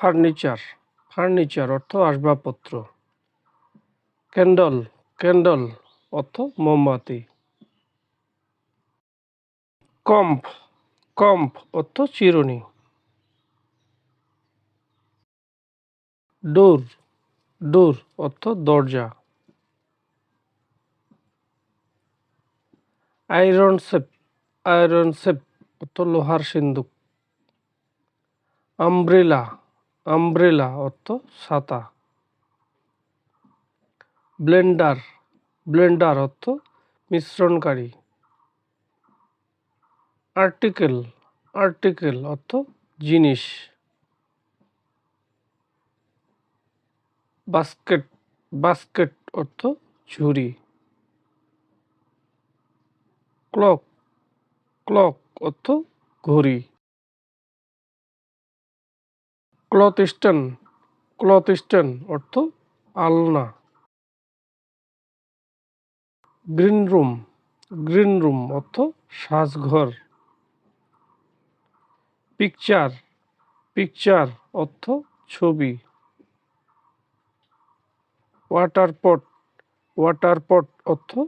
Furniture, furniture অর্থ আসবাবপত্র। Candle, candle অর্থ মোমবাতি। কম্প, কম্প অর্থ চিরুনি। ডোর, ডোর অর্থ দরজা। আয়রন শেপ, আয়রন শেপ অর্থ লোহার সিন্দুক। আমব্রেলা, আমব্রেলা অর্থ ছাতা। ব্লেন্ডার, ব্লেন্ডার অর্থ মিশ্রণকারী। আর্টিকেল, আর্টিকেল অর্থ জিনিস। বাস্কেট, বাস্কেট অর্থ ঝুড়ি। ক্লক, ক্লক অর্থ ঘড়ি। ক্লথ স্ট্যান্ড, ক্লথ স্ট্যান্ড অর্থ আলনা। গ্রিন রুম, গ্রিন রুম অর্থ সাজঘর। পিকচার, পিকচার অর্থ ছবি। ওয়াটার পট, ওয়াটার পট অর্থ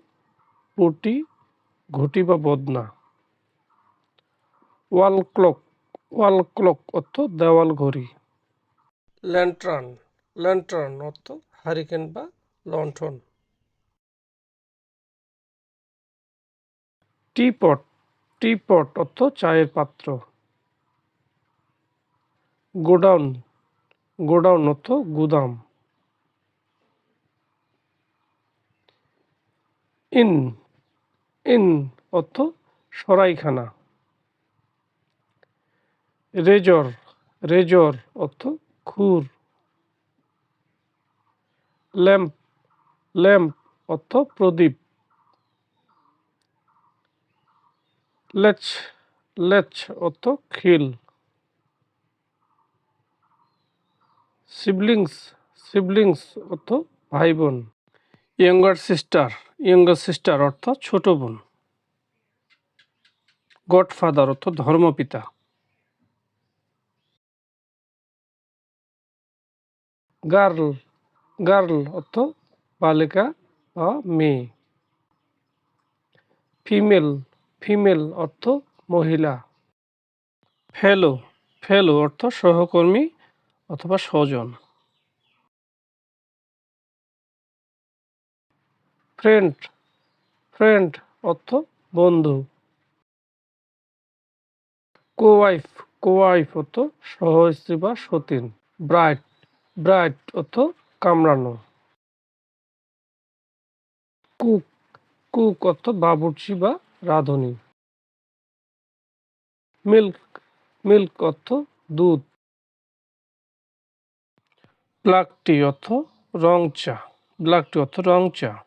পটি, ঘটি বা বদনা। ওয়াল ক্লক, ওয়াল ক্লক অর্থ দেওয়াল ঘড়ি। ল্যান্টার্ন, ল্যান্টার্ন অর্থ হারিকেন বা লণ্ঠন। টিপট, টিপট অর্থ চায়ের পাত্র। গোডাউন, গোডাউন অর্থ গুদাম। ইন, ইন অর্থ সরাইখানা। রেজর, রেজর অর্থ খুর। ল্যাম্প, ল্যাম্প অর্থ প্রদীপ। লেচ, লেচ অর্থ খিল। সিবলিংস, সিবলিংস অর্থ ভাই বোন। ইয়ঙ্গার সিস্টার, ইয়ঙ্গার সিস্টার অর্থ ছোট বোন। গডফাদার অর্থ ধর্মপিতা। গার্ল, গার্ল অর্থ বালিকা বা মেয়ে। ফিমেল, ফিমেল অর্থ মহিলা। ফেলো, ফেলো অর্থ সহকর্মী অথবা স্বজন। ফ্রেন্ড, ফ্রেন্ড অর্থ বন্ধু। কোয়াইফ, কোয়াইফ অর্থ সহস্ত্রী বা সতীন। ব্রাইড, ব্রাইড অর্থ কামড়ানো। কুক, কুক অর্থ বাবুর্চি বা রাঁধুনি। মিল্ক, মিল্ক অর্থ দুধ। ব্ল্যাক টি অর্থ রং চা, ব্ল্যাক টি অর্থ রং চা।